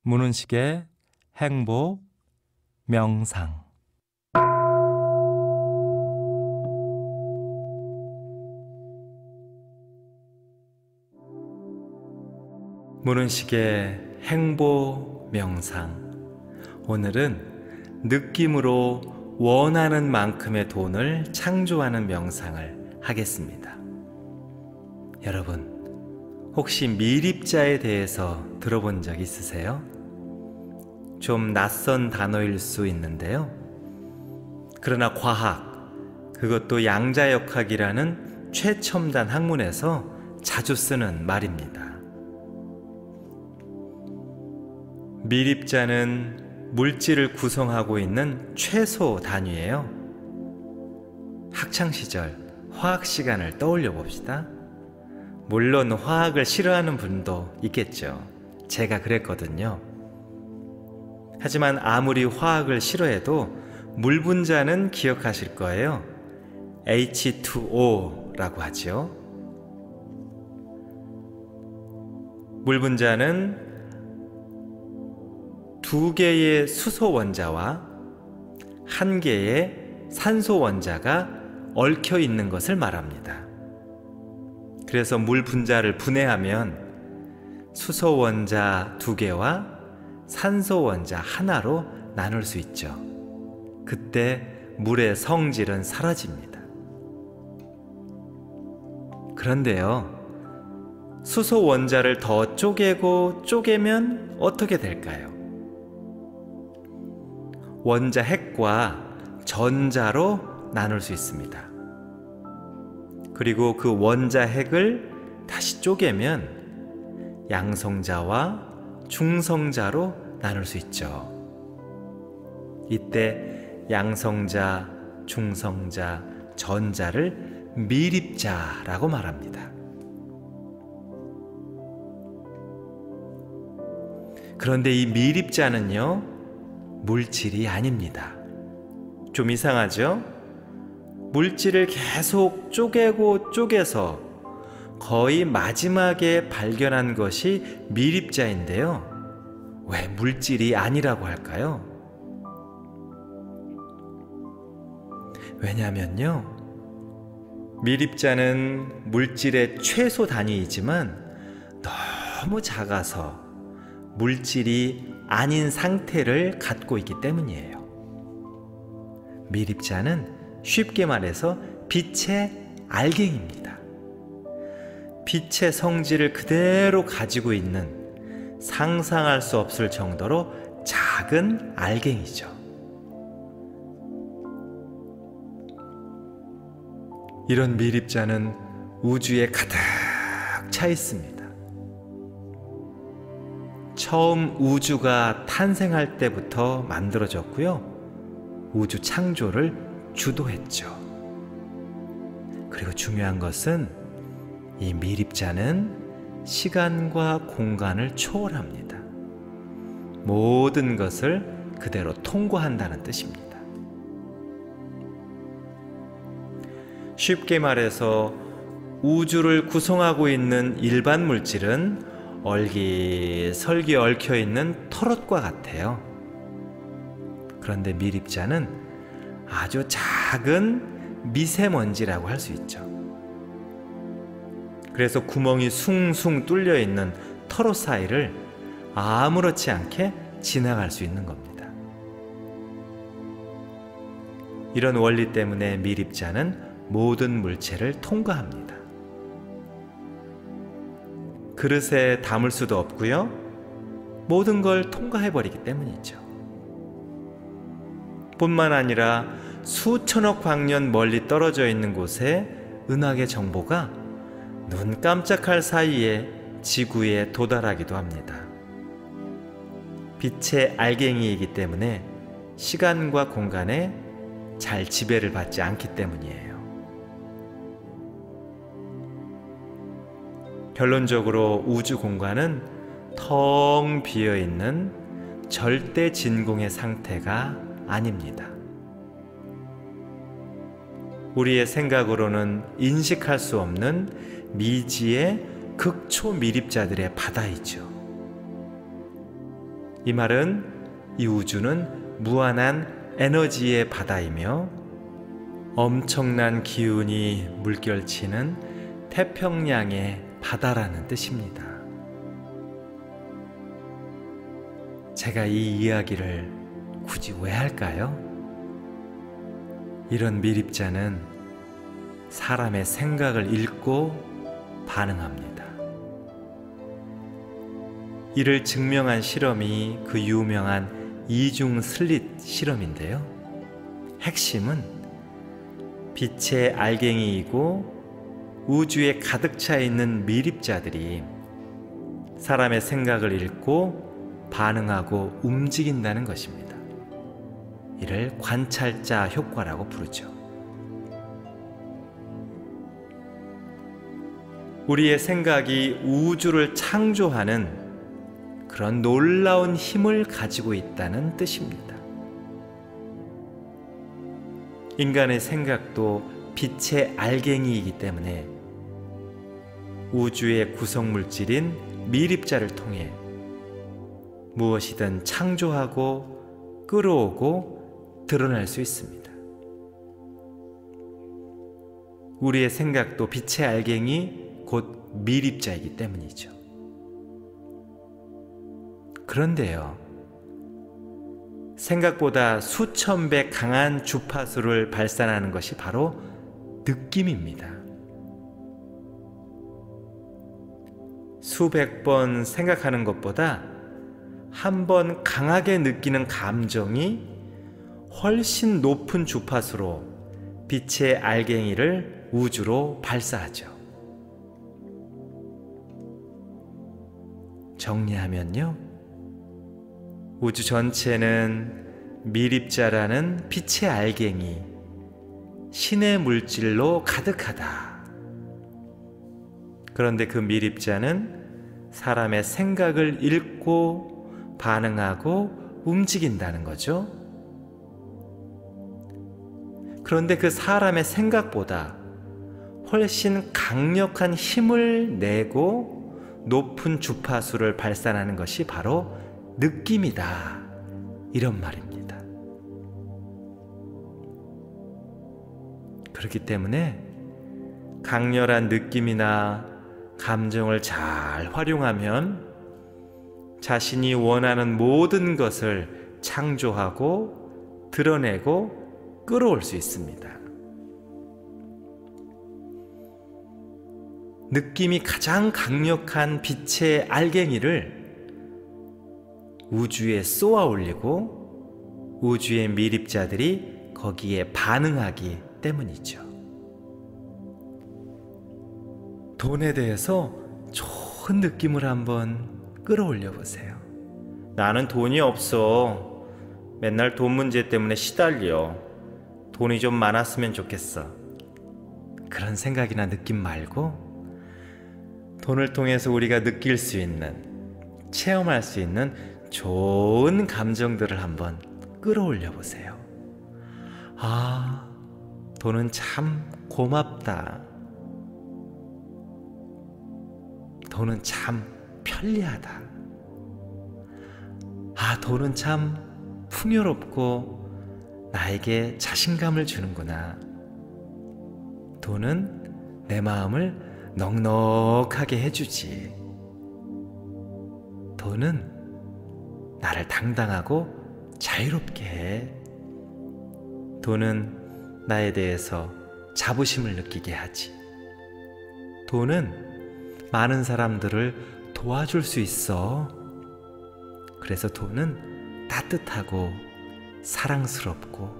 문은식의 행복 명상. 문은식의 행복 명상. 오늘은 느낌으로 원하는 만큼의 돈을 창조하는 명상을 하겠습니다. 여러분, 혹시 미립자에 대해서 들어본 적 있으세요? 좀 낯선 단어일 수 있는데요. 그러나 과학, 그것도 양자역학이라는 최첨단 학문에서 자주 쓰는 말입니다. 미립자는 물질을 구성하고 있는 최소 단위예요. 학창시절 화학 시간을 떠올려 봅시다. 물론 화학을 싫어하는 분도 있겠죠. 제가 그랬거든요. 하지만 아무리 화학을 싫어해도 물 분자는 기억하실 거예요. H2O라고 하죠. 물 분자는 두 개의 수소 원자와 한 개의 산소 원자가 얽혀 있는 것을 말합니다. 그래서 물 분자를 분해하면 수소 원자 2개와 산소 원자 하나로 나눌 수 있죠. 그때 물의 성질은 사라집니다. 그런데요, 수소 원자를 더 쪼개고 쪼개면 어떻게 될까요? 원자 핵과 전자로 나눌 수 있습니다. 그리고 그 원자 핵을 다시 쪼개면 양성자와 중성자로 나눌 수 있죠. 이때 양성자, 중성자, 전자를 미립자라고 말합니다. 그런데 이 미립자는요, 물질이 아닙니다. 좀 이상하죠? 물질을 계속 쪼개고 쪼개서 거의 마지막에 발견한 것이 미립자인데요. 왜 물질이 아니라고 할까요? 왜냐면요, 미립자는 물질의 최소 단위이지만 너무 작아서 물질이 아닌 상태를 갖고 있기 때문이에요. 미립자는 쉽게 말해서 빛의 알갱이입니다. 빛의 성질을 그대로 가지고 있는 상상할 수 없을 정도로 작은 알갱이죠. 이런 미립자는 우주에 가득 차 있습니다. 처음 우주가 탄생할 때부터 만들어졌고요. 우주 창조를 주도했죠. 그리고 중요한 것은 이 미립자는 시간과 공간을 초월합니다. 모든 것을 그대로 통과한다는 뜻입니다. 쉽게 말해서 우주를 구성하고 있는 일반 물질은 얼기설기 얽혀 있는 털옷과 같아요. 그런데 미립자는 아주 작은 미세먼지라고 할 수 있죠. 그래서 구멍이 숭숭 뚫려 있는 털옷 사이를 아무렇지 않게 지나갈 수 있는 겁니다. 이런 원리 때문에 미립자는 모든 물체를 통과합니다. 그릇에 담을 수도 없고요. 모든 걸 통과해버리기 때문이죠. 뿐만 아니라 수천억 광년 멀리 떨어져 있는 곳에 은하계 정보가 눈 깜짝할 사이에 지구에 도달하기도 합니다. 빛의 알갱이이기 때문에 시간과 공간에 잘 지배를 받지 않기 때문이에요. 결론적으로 우주 공간은 텅 비어있는 절대 진공의 상태가 아닙니다. 우리의 생각으로는 인식할 수 없는 미지의 극초미립자들의 바다이죠. 이 말은 이 우주는 무한한 에너지의 바다이며 엄청난 기운이 물결치는 태평양의 바다라는 뜻입니다. 제가 이 이야기를 굳이 왜 할까요? 이런 미립자는 사람의 생각을 읽고 반응합니다. 이를 증명한 실험이 그 유명한 이중 슬릿 실험인데요. 핵심은 빛의 알갱이이고 우주에 가득 차 있는 미립자들이 사람의 생각을 읽고 반응하고 움직인다는 것입니다. 이를 관찰자 효과라고 부르죠. 우리의 생각이 우주를 창조하는 그런 놀라운 힘을 가지고 있다는 뜻입니다. 인간의 생각도 빛의 알갱이이기 때문에 우주의 구성물질인 미립자를 통해 무엇이든 창조하고 끌어오고 드러날 수 있습니다. 우리의 생각도 빛의 알갱이 곧 미립자이기 때문이죠. 그런데요, 생각보다 수천 배 강한 주파수를 발산하는 것이 바로 느낌입니다. 수백 번 생각하는 것보다 한 번 강하게 느끼는 감정이 훨씬 높은 주파수로 빛의 알갱이를 우주로 발사하죠. 정리하면요, 우주 전체는 미립자라는 빛의 알갱이, 신의 물질로 가득하다. 그런데 그 미립자는 사람의 생각을 읽고 반응하고 움직인다는 거죠. 그런데 그 사람의 생각보다 훨씬 강력한 힘을 내고 높은 주파수를 발산하는 것이 바로 느낌이다, 이런 말입니다. 그렇기 때문에 강렬한 느낌이나 감정을 잘 활용하면 자신이 원하는 모든 것을 창조하고 드러내고 끌어올 수 있습니다. 느낌이 가장 강력한 빛의 알갱이를 우주에 쏘아 올리고 우주의 미립자들이 거기에 반응하기 때문이죠. 돈에 대해서 좋은 느낌을 한번 끌어올려 보세요. 나는 돈이 없어. 맨날 돈 문제 때문에 시달려. 돈이 좀 많았으면 좋겠어. 그런 생각이나 느낌 말고 돈을 통해서 우리가 느낄 수 있는, 체험할 수 있는 좋은 감정들을 한번 끌어올려 보세요. 아, 돈은 참 고맙다. 돈은 참 편리하다. 아, 돈은 참 풍요롭고 나에게 자신감을 주는구나. 돈은 내 마음을 넉넉하게 해주지. 돈은 나를 당당하고 자유롭게 해. 돈은 나에 대해서 자부심을 느끼게 하지. 돈은 많은 사람들을 도와줄 수 있어. 그래서 돈은 따뜻하고 사랑스럽고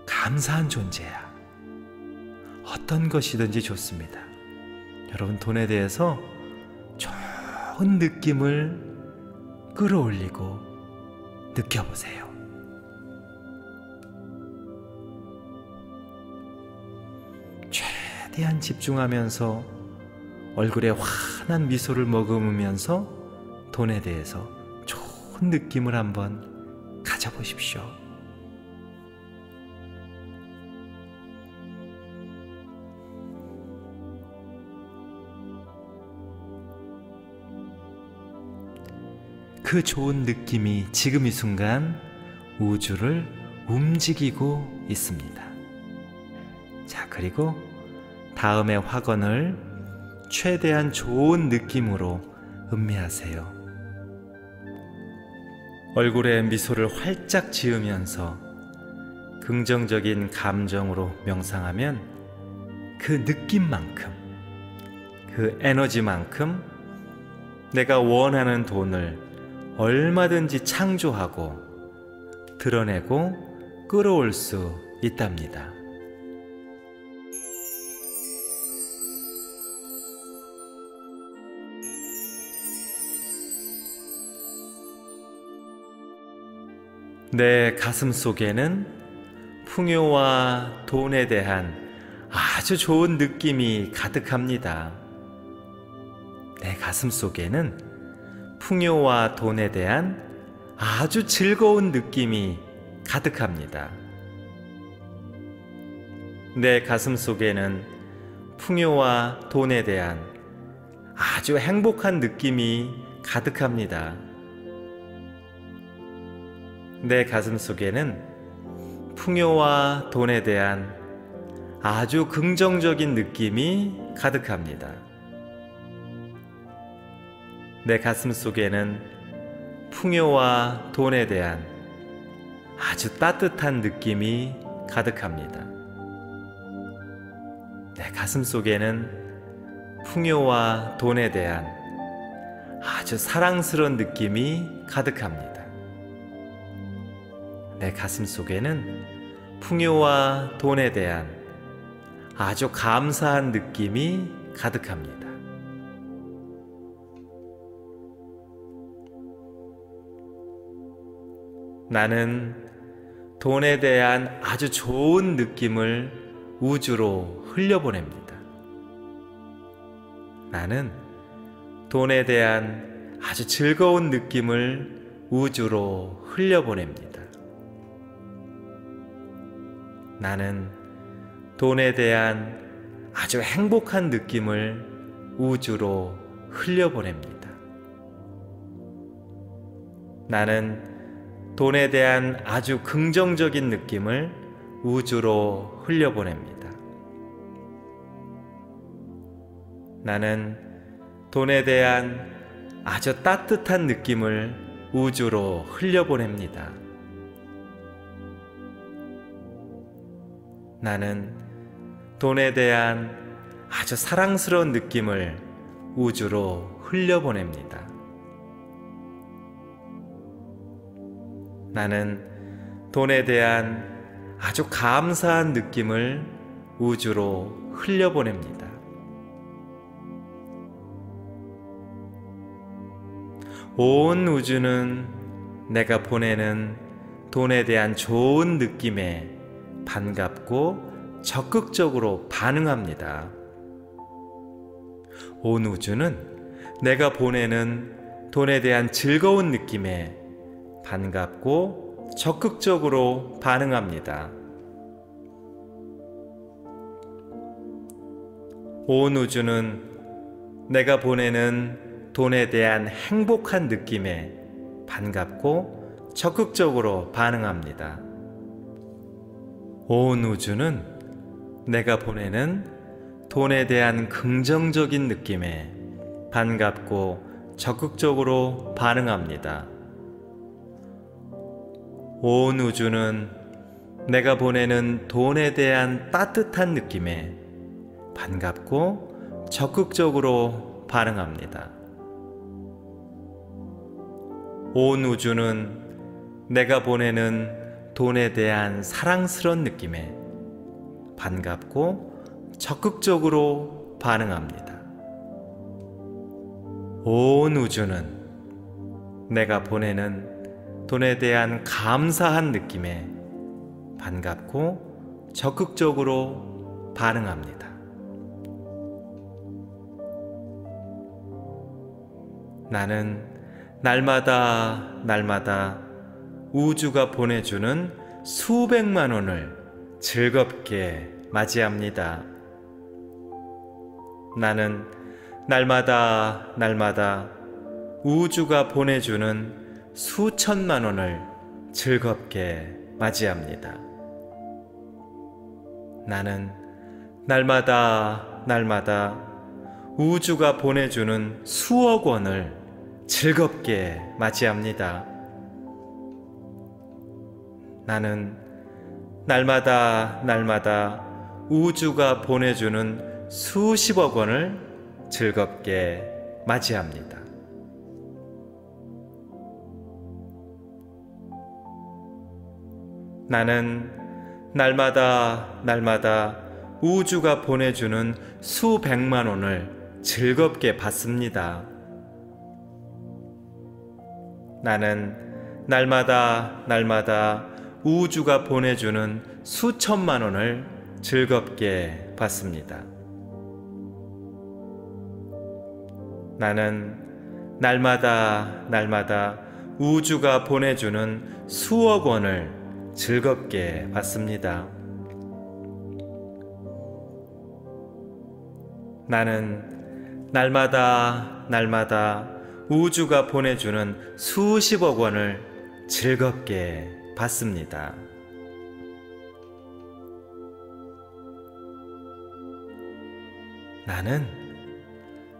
감사한 존재야. 어떤 것이든지 좋습니다. 여러분, 돈에 대해서 좋은 느낌을 끌어올리고 느껴보세요. 최대한 집중하면서 얼굴에 환한 미소를 머금으면서 돈에 대해서 좋은 느낌을 한번 가져보십시오. 그 좋은 느낌이 지금 이 순간 우주를 움직이고 있습니다. 자, 그리고 다음의 확언을 최대한 좋은 느낌으로 음미하세요. 얼굴에 미소를 활짝 지으면서 긍정적인 감정으로 명상하면 그 느낌만큼, 그 에너지만큼 내가 원하는 돈을 얼마든지 창조하고 드러내고 끌어올 수 있답니다. 내 가슴 속에는 풍요와 돈에 대한 아주 좋은 느낌이 가득합니다. 내 가슴 속에는 풍요와 돈에 대한 아주 즐거운 느낌이 가득합니다. 내 가슴 속에는 풍요와 돈에 대한 아주 행복한 느낌이 가득합니다. 내 가슴 속에는 풍요와 돈에 대한 아주 긍정적인 느낌이 가득합니다. 내 가슴 속에는 풍요와 돈에 대한 아주 따뜻한 느낌이 가득합니다. 내 가슴 속에는 풍요와 돈에 대한 아주 사랑스러운 느낌이 가득합니다. 내 가슴 속에는 풍요와 돈에 대한 아주 감사한 느낌이 가득합니다. 나는 돈에 대한 아주 좋은 느낌을 우주로 흘려보냅니다. 나는 돈에 대한 아주 즐거운 느낌을 우주로 흘려보냅니다. 나는 돈에 대한 아주 행복한 느낌을 우주로 흘려보냅니다. 나는 돈에 대한 아주 긍정적인 느낌을 우주로 흘려보냅니다. 나는 돈에 대한 아주 따뜻한 느낌을 우주로 흘려보냅니다. 나는 돈에 대한 아주 사랑스러운 느낌을 우주로 흘려보냅니다. 나는 돈에 대한 아주 감사한 느낌을 우주로 흘려보냅니다. 온 우주는 내가 보내는 돈에 대한 좋은 느낌에 반갑고 적극적으로 반응합니다. 온 우주는 내가 보내는 돈에 대한 즐거운 느낌에 반갑고 적극적으로 반응합니다. 온 우주는 내가 보내는 돈에 대한 행복한 느낌에 반갑고 적극적으로 반응합니다. 온 우주는 내가 보내는 돈에 대한 긍정적인 느낌에 반갑고 적극적으로 반응합니다. 온 우주는 내가 보내는 돈에 대한 따뜻한 느낌에 반갑고 적극적으로 반응합니다. 온 우주는 내가 보내는 돈에 대한 사랑스러운 느낌에 반갑고 적극적으로 반응합니다. 온 우주는 내가 보내는 돈에 대한 감사한 느낌에 반갑고 적극적으로 반응합니다. 나는 날마다 우주가 보내주는 수백만 원을 즐겁게 맞이합니다. 나는 날마다 우주가 보내주는 수천만 원을 즐겁게 맞이합니다. 나는 날마다 우주가 보내주는 수억 원을 즐겁게 맞이합니다. 나는 날마다 우주가 보내주는 수십억 원을 즐겁게 맞이합니다. 나는 날마다 우주가 보내주는 수백만 원을 즐겁게 받습니다. 나는 날마다 우주가 보내주는 수천만 원을 즐겁게 받습니다. 나는 날마다 우주가 보내주는 수억 원을 즐겁게 받습니다. 나는 날마다 우주가 보내주는 수십억 원을 즐겁게 받습니다. 나는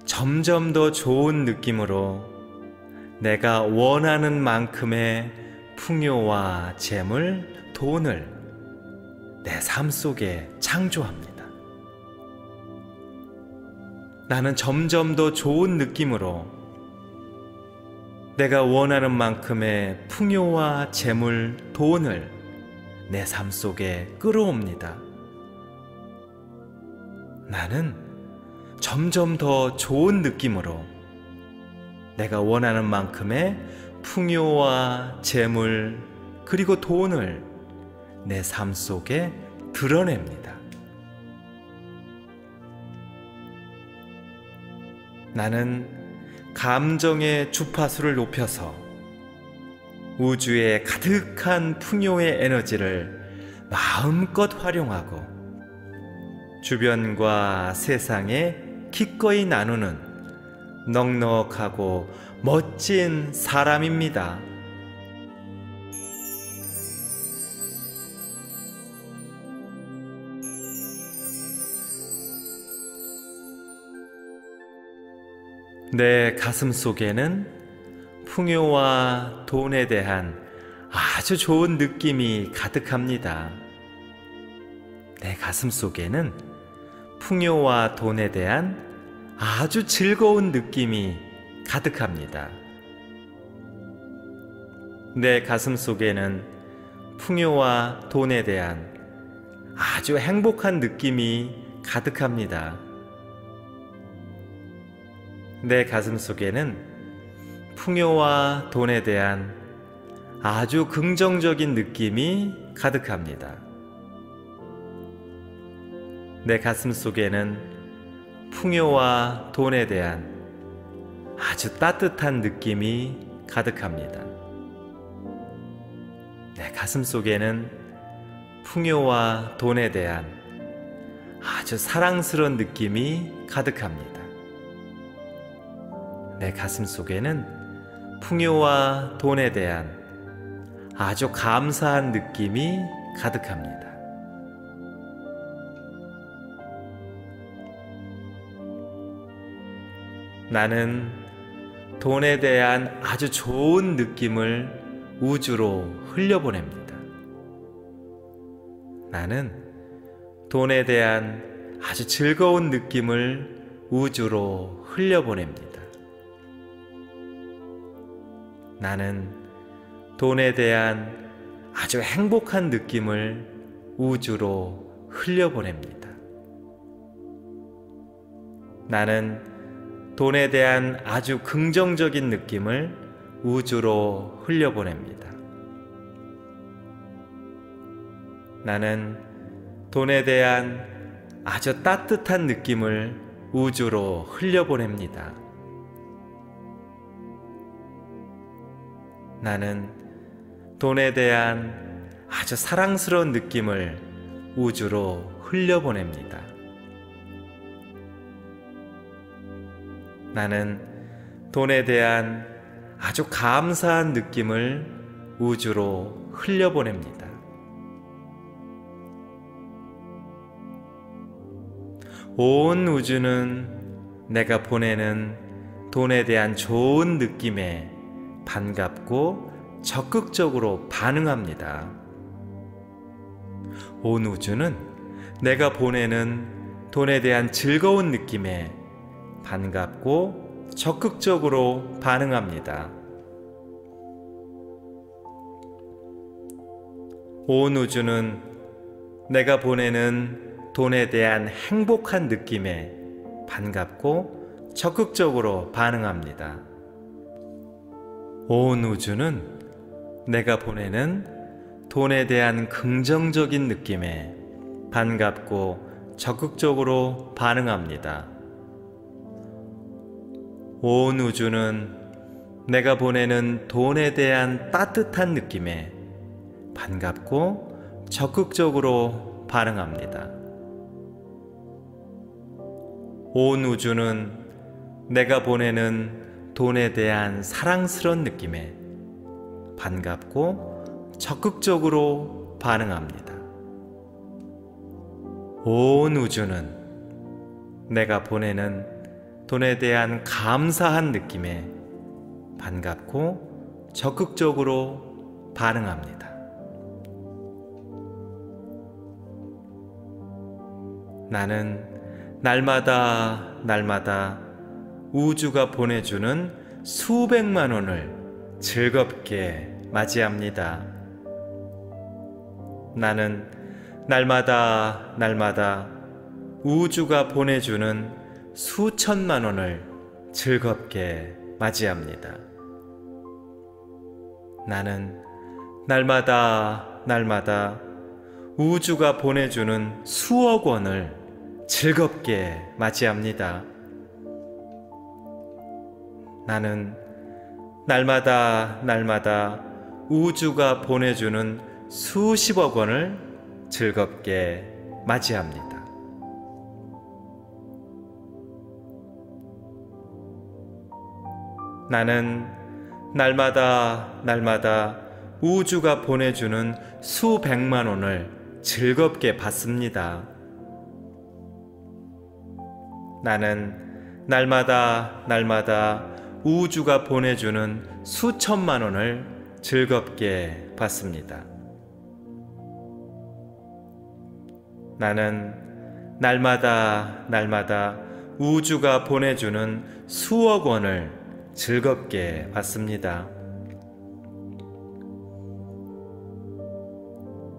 점점 더 좋은 느낌으로 내가 원하는 만큼의 풍요와 재물, 돈을 내 삶 속에 창조합니다. 나는 점점 더 좋은 느낌으로 내가 원하는 만큼의 풍요와 재물, 돈을 내 삶 속에 끌어옵니다. 나는 점점 더 좋은 느낌으로 내가 원하는 만큼의 풍요와 재물 그리고 돈을 내 삶 속에 드러냅니다. 나는 감정의 주파수를 높여서 우주의 가득한 풍요의 에너지를 마음껏 활용하고 주변과 세상에 기꺼이 나누는 넉넉하고 멋진 사람입니다. 내 가슴 속에는 풍요와 돈에 대한 아주 좋은 느낌이 가득합니다. 내 가슴 속에는 풍요와 돈에 대한 아주 즐거운 느낌이 가득합니다. 내 가슴 속에는 풍요와 돈에 대한 아주 행복한 느낌이 가득합니다. 내 가슴 속에는 풍요와 돈에 대한 아주 긍정적인 느낌이 가득합니다. 내 가슴 속에는 풍요와 돈에 대한 아주 따뜻한 느낌이 가득합니다. 내 가슴 속에는 풍요와 돈에 대한 아주 사랑스러운 느낌이 가득합니다. 내 가슴 속에는 풍요와 돈에 대한 아주 감사한 느낌이 가득합니다. 나는 돈에 대한 아주 좋은 느낌을 우주로 흘려보냅니다. 나는 돈에 대한 아주 즐거운 느낌을 우주로 흘려보냅니다. 나는 돈에 대한 아주 행복한 느낌을 우주로 흘려보냅니다. 나는 돈에 대한 아주 긍정적인 느낌을 우주로 흘려보냅니다. 나는 돈에 대한 아주 따뜻한 느낌을 우주로 흘려보냅니다. 나는 돈에 대한 아주 사랑스러운 느낌을 우주로 흘려보냅니다. 나는 돈에 대한 아주 감사한 느낌을 우주로 흘려보냅니다. 온 우주는 내가 보내는 돈에 대한 좋은 느낌에 반갑고 적극적으로 반응합니다. 온 우주는 내가 보내는 돈에 대한 즐거운 느낌에 반갑고 적극적으로 반응합니다. 온 우주는 내가 보내는 돈에 대한 행복한 느낌에 반갑고 적극적으로 반응합니다. 온 우주는 내가 보내는 돈에 대한 긍정적인 느낌에 반갑고 적극적으로 반응합니다. 온 우주는 내가 보내는 돈에 대한 따뜻한 느낌에 반갑고 적극적으로 반응합니다. 온 우주는 내가 보내는 돈에 대한 사랑스러운 느낌에 반갑고 적극적으로 반응합니다. 온 우주는 내가 보내는 돈에 대한 감사한 느낌에 반갑고 적극적으로 반응합니다. 나는 날마다 우주가 보내주는 수백만 원을 즐겁게 맞이합니다. 나는 날마다 우주가 보내주는 수천만 원을 즐겁게 맞이합니다. 나는 날마다 우주가 보내주는 수억 원을 즐겁게 맞이합니다. 나는 날마다 우주가 보내주는 수십억 원을 즐겁게 맞이합니다. 나는 날마다 우주가 보내주는 수백만 원을 즐겁게 받습니다. 나는 날마다 우주가 보내주는 수천만 원을 즐겁게 받습니다. 나는 날마다 우주가 보내주는 수억 원을 즐겁게 받습니다.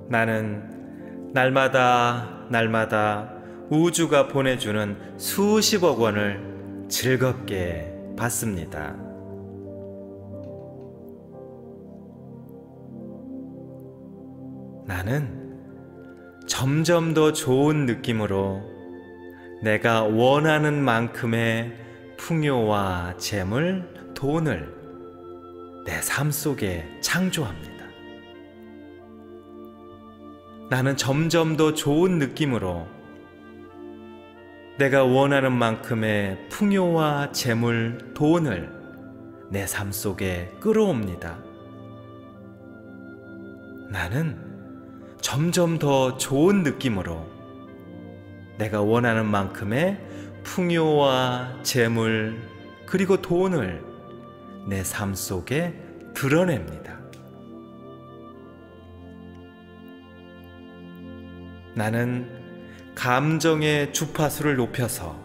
나는 날마다 우주가 보내주는 수십억 원을 즐겁게 받습니다. 나는 점점 더 좋은 느낌으로 내가 원하는 만큼의 풍요와 재물, 돈을 내 삶 속에 창조합니다. 나는 점점 더 좋은 느낌으로 내가 원하는 만큼의 풍요와 재물, 돈을 내 삶 속에 끌어옵니다. 나는 점점 더 좋은 느낌으로 내가 원하는 만큼의 풍요와 재물 그리고 돈을 내 삶 속에 드러냅니다. 나는 감정의 주파수를 높여서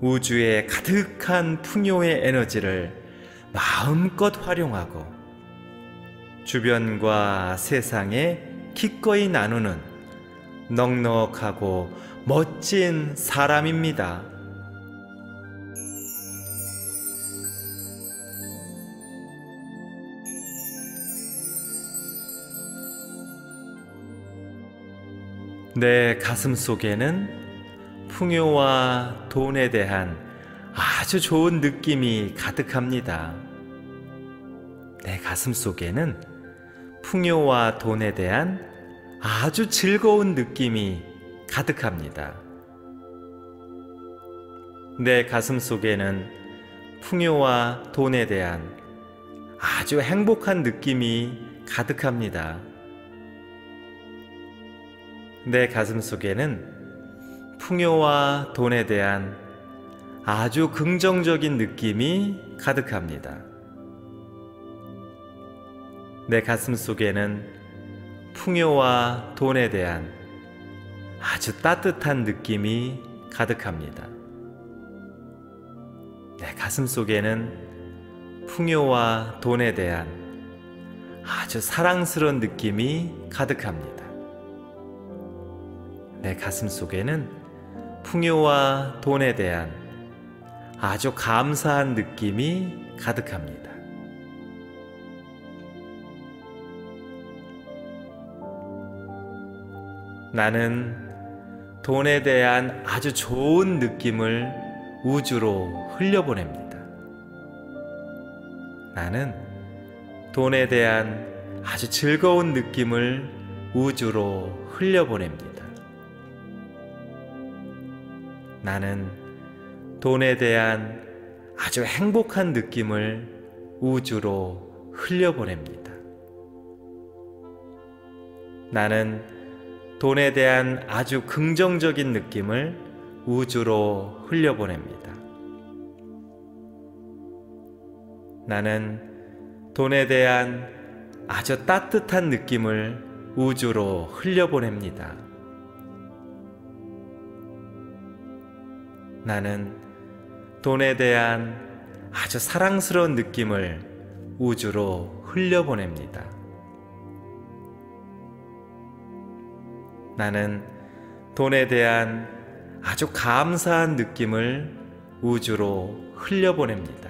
우주의 가득한 풍요의 에너지를 마음껏 활용하고 주변과 세상에 기꺼이 나누는 넉넉하고 멋진 사람입니다. 내 가슴 속에는 풍요와 돈에 대한 아주 좋은 느낌이 가득합니다. 내 가슴 속에는 풍요와 돈에 대한 아주 즐거운 느낌이 가득합니다. 내 가슴 속에는 풍요와 돈에 대한 아주 행복한 느낌이 가득합니다. 내 가슴 속에는 풍요와 돈에 대한 아주 긍정적인 느낌이 가득합니다. 내 가슴 속에는 풍요와 돈에 대한 아주 따뜻한 느낌이 가득합니다. 내 가슴 속에는 풍요와 돈에 대한 아주 사랑스러운 느낌이 가득합니다. 내 가슴 속에는 풍요와 돈에 대한 아주 감사한 느낌이 가득합니다. 나는 돈에 대한 아주 좋은 느낌을 우주로 흘려보냅니다. 나는 돈에 대한 아주 즐거운 느낌을 우주로 흘려보냅니다. 나는 돈에 대한 아주 행복한 느낌을 우주로 흘려보냅니다. 나는 돈에 대한 아주 긍정적인 느낌을 우주로 흘려보냅니다. 나는 돈에 대한 아주 따뜻한 느낌을 우주로 흘려보냅니다. 나는 돈에 대한 아주 사랑스러운 느낌을 우주로 흘려보냅니다. 나는 돈에 대한 아주 감사한 느낌을 우주로 흘려보냅니다.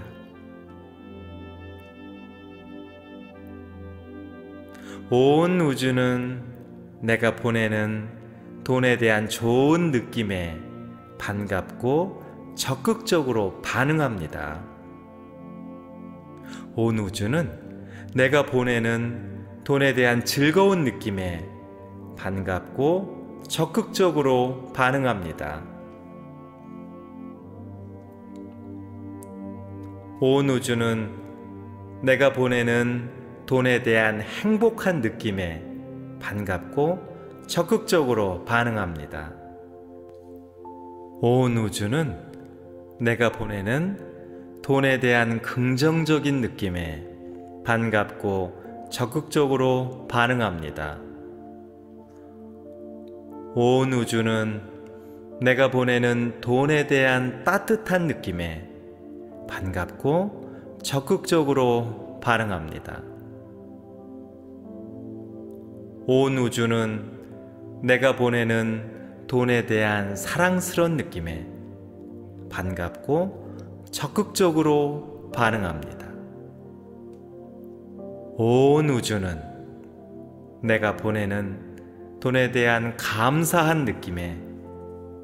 온 우주는 내가 보내는 돈에 대한 좋은 느낌에 반갑고 적극적으로 반응합니다. 온 우주는 내가 보내는 돈에 대한 즐거운 느낌에 반갑고 적극적으로 반응합니다. 온 우주는 내가 보내는 돈에 대한 행복한 느낌에 반갑고 적극적으로 반응합니다. 온 우주는 내가 보내는 돈에 대한 긍정적인 느낌에 반갑고 적극적으로 반응합니다. 온 우주는 내가 보내는 돈에 대한 따뜻한 느낌에 반갑고 적극적으로 반응합니다. 온 우주는 내가 보내는 돈에 대한 사랑스러운 느낌에 반갑고 적극적으로 반응합니다. 온 우주는 내가 보내는 돈에 대한 감사한 느낌에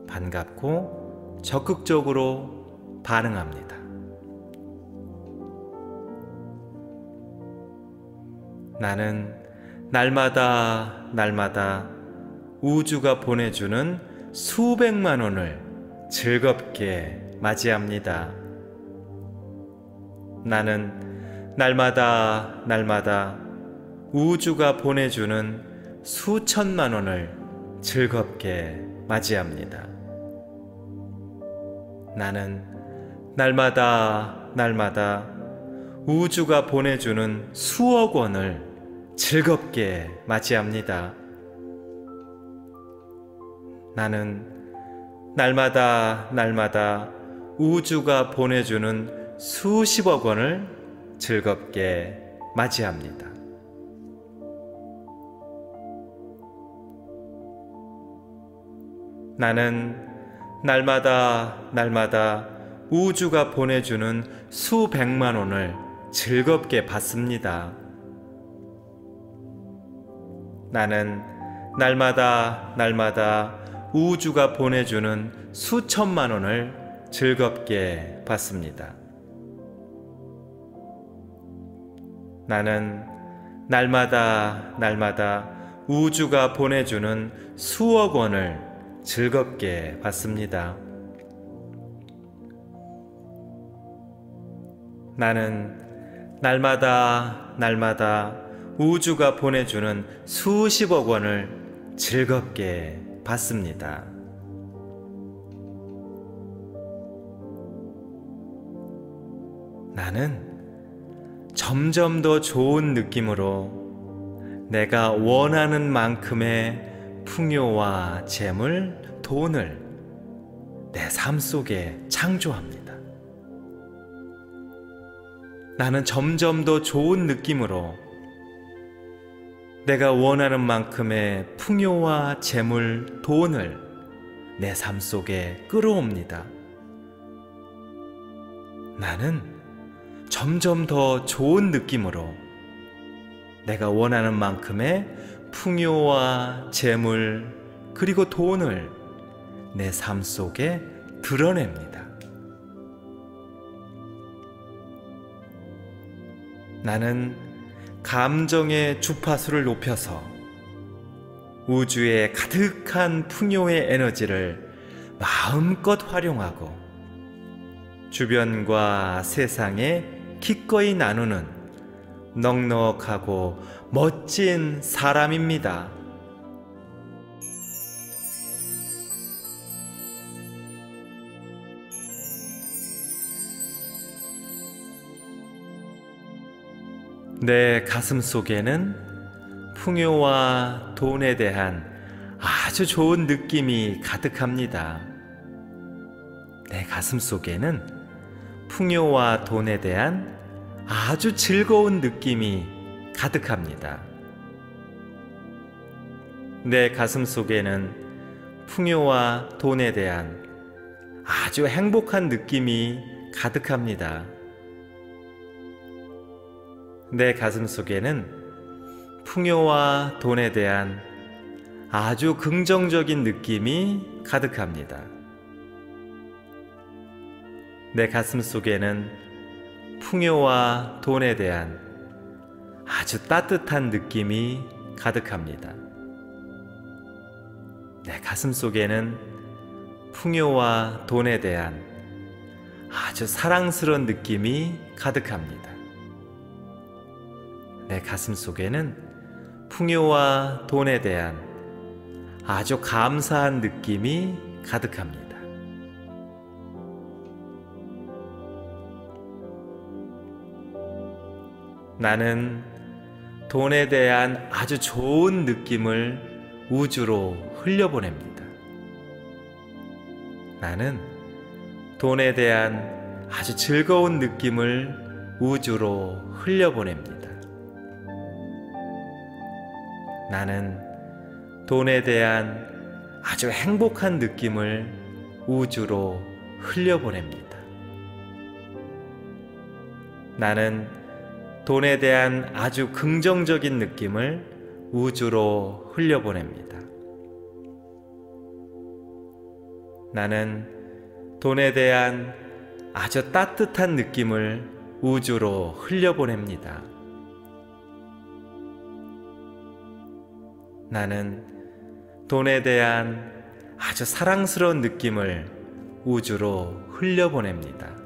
반갑고 적극적으로 반응합니다. 나는 날마다 우주가 보내주는 수백만 원을 즐겁게 맞이합니다. 나는 날마다 우주가 보내주는 수천만 원을 즐겁게 맞이합니다. 나는 날마다 우주가 보내주는 수억 원을 즐겁게 맞이합니다. 나는 날마다 우주가 보내주는 수십억 원을 즐겁게 맞이합니다. 나는 날마다 우주가 보내주는 수백만 원을 즐겁게 받습니다. 나는 날마다 우주가 보내주는 수천만 원을 즐겁게 받습니다. 나는 날마다 우주가 보내주는 수억 원을 즐겁게 받습니다. 나는 날마다 우주가 보내주는 수십억 원을 즐겁게 받습니다. 나는 점점 더 좋은 느낌으로 내가 원하는 만큼의 풍요와 재물, 돈을 내 삶 속에 창조합니다. 나는 점점 더 좋은 느낌으로 내가 원하는 만큼의 풍요와 재물, 돈을 내 삶 속에 끌어옵니다. 나는 점점 더 좋은 느낌으로 내가 원하는 만큼의 풍요와 재물 그리고 돈을 내 삶 속에 드러냅니다. 나는 감정의 주파수를 높여서 우주의 가득한 풍요의 에너지를 마음껏 활용하고 주변과 세상에 기꺼이 나누는 넉넉하고 멋진 사람입니다. 내 가슴 속에는 풍요와 돈에 대한 아주 좋은 느낌이 가득합니다. 내 가슴 속에는 풍요와 돈에 대한 아주 즐거운 느낌이 가득합니다. 내 가슴 속에는 풍요와 돈에 대한 아주 행복한 느낌이 가득합니다. 내 가슴 속에는 풍요와 돈에 대한 아주 긍정적인 느낌이 가득합니다. 내 가슴 속에는 풍요와 돈에 대한 아주 따뜻한 느낌이 가득합니다. 내 가슴 속에는 풍요와 돈에 대한 아주 사랑스러운 느낌이 가득합니다. 내 가슴 속에는 풍요와 돈에 대한 아주 감사한 느낌이 가득합니다. 나는 돈에 대한 아주 좋은 느낌을 우주로 흘려보냅니다. 나는 돈에 대한 아주 즐거운 느낌을 우주로 흘려보냅니다. 나는 돈에 대한 아주 행복한 느낌을 우주로 흘려보냅니다. 나는 돈에 대한 아주 긍정적인 느낌을 우주로 흘려보냅니다. 나는 돈에 대한 아주 따뜻한 느낌을 우주로 흘려보냅니다. 나는 돈에 대한 아주 사랑스러운 느낌을 우주로 흘려보냅니다.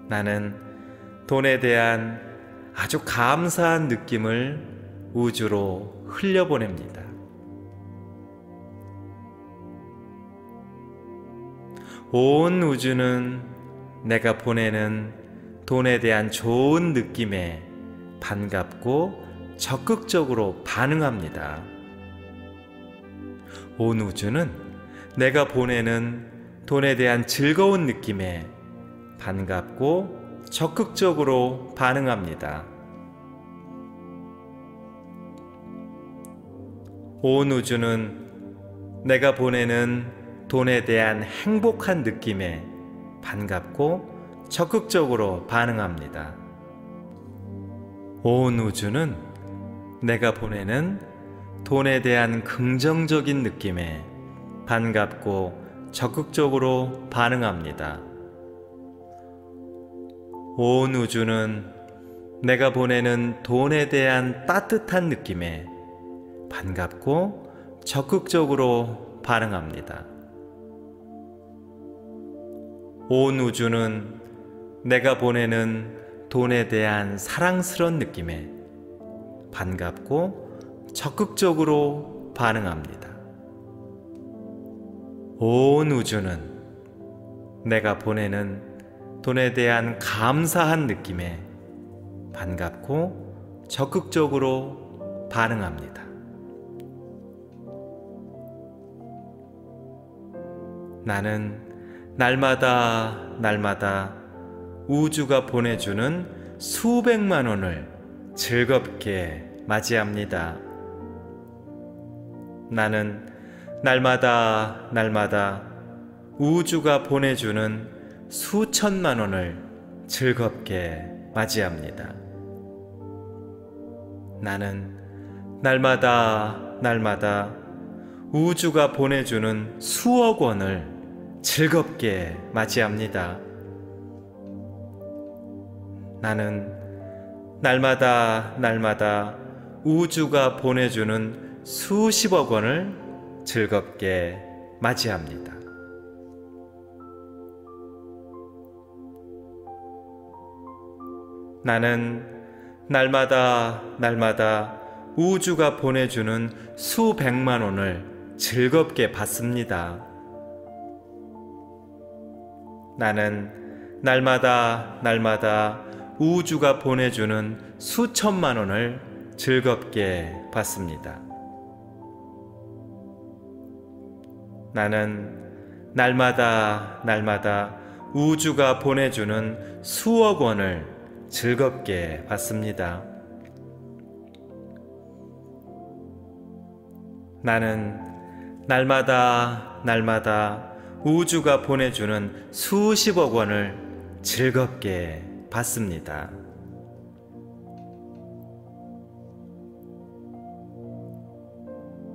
나는 돈에 대한 아주 감사한 느낌을 우주로 흘려보냅니다. 온 우주는 내가 보내는 돈에 대한 좋은 느낌에 반갑고 적극적으로 반응합니다. 온 우주는 내가 보내는 돈에 대한 즐거운 느낌에 반갑고 적극적으로 반응합니다. 온 우주는 내가 보내는 돈에 대한 행복한 느낌에 반갑고 적극적으로 반응합니다. 온 우주는 내가 보내는 돈에 대한 긍정적인 느낌에 반갑고 적극적으로 반응합니다. 온 우주는 내가 보내는 돈에 대한 따뜻한 느낌에 반갑고 적극적으로 반응합니다. 온 우주는 내가 보내는 돈에 대한 사랑스런 느낌에 반갑고 적극적으로 반응합니다. 온 우주는 내가 보내는 돈에 대한 감사한 느낌에 반갑고 적극적으로 반응합니다. 나는 날마다 우주가 보내주는 수백만 원을 즐겁게 맞이합니다. 나는 날마다 우주가 보내주는 수천만 원을 즐겁게 맞이합니다. 나는 날마다 우주가 보내주는 수억 원을 즐겁게 맞이합니다. 나는 날마다 우주가 보내주는 수십억 원을 즐겁게 맞이합니다. 나는 날마다 우주가 보내주는 수백만 원을 즐겁게 받습니다. 나는 날마다 우주가 보내주는 수천만 원을 즐겁게 받습니다. 나는 날마다 우주가 보내주는 수억 원을 즐겁게 받습니다. 나는 날마다 우주가 보내주는 수십억 원을 즐겁게 받습니다.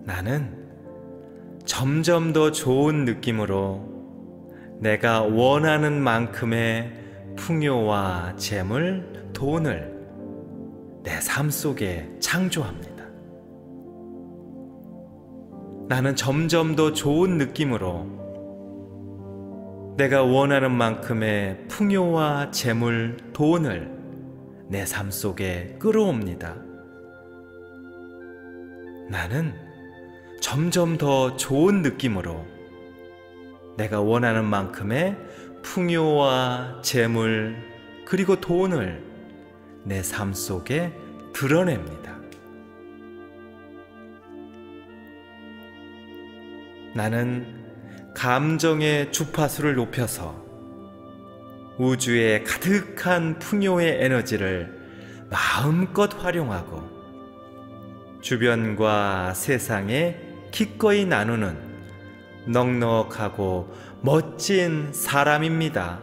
나는 점점 더 좋은 느낌으로 내가 원하는 만큼의 풍요와 재물, 돈을 내 삶 속에 창조합니다. 나는 점점 더 좋은 느낌으로 내가 원하는 만큼의 풍요와 재물, 돈을 내 삶 속에 끌어옵니다. 나는 점점 더 좋은 느낌으로 내가 원하는 만큼의 풍요와 재물 그리고 돈을 내 삶 속에 드러냅니다. 나는 감정의 주파수를 높여서 우주의 가득한 풍요의 에너지를 마음껏 활용하고 주변과 세상에 기꺼이 나누는 넉넉하고 멋진 사람입니다.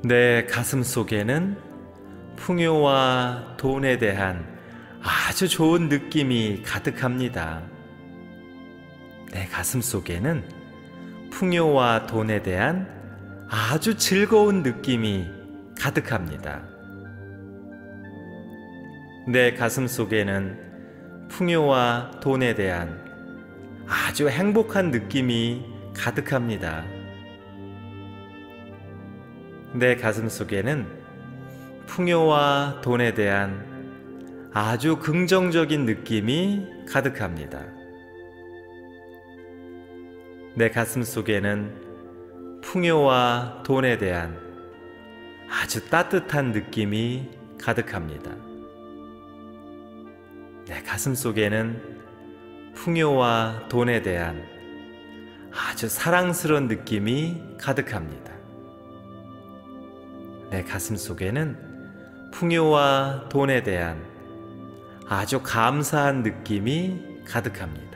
내 가슴 속에는 풍요와 돈에 대한 아주 좋은 느낌이 가득합니다. 내 가슴 속에는 풍요와 돈에 대한 아주 즐거운 느낌이 가득합니다. 내 가슴 속에는 풍요와 돈에 대한 아주 행복한 느낌이 가득합니다. 내 가슴 속에는 풍요와 돈에 대한 아주 긍정적인 느낌이 가득합니다. 내 가슴 속에는 풍요와 돈에 대한 아주 따뜻한 느낌이 가득합니다. 내 가슴 속에는 풍요와 돈에 대한 아주 사랑스러운 느낌이 가득합니다. 내 가슴 속에는 풍요와 돈에 대한 아주 감사한 느낌이 가득합니다.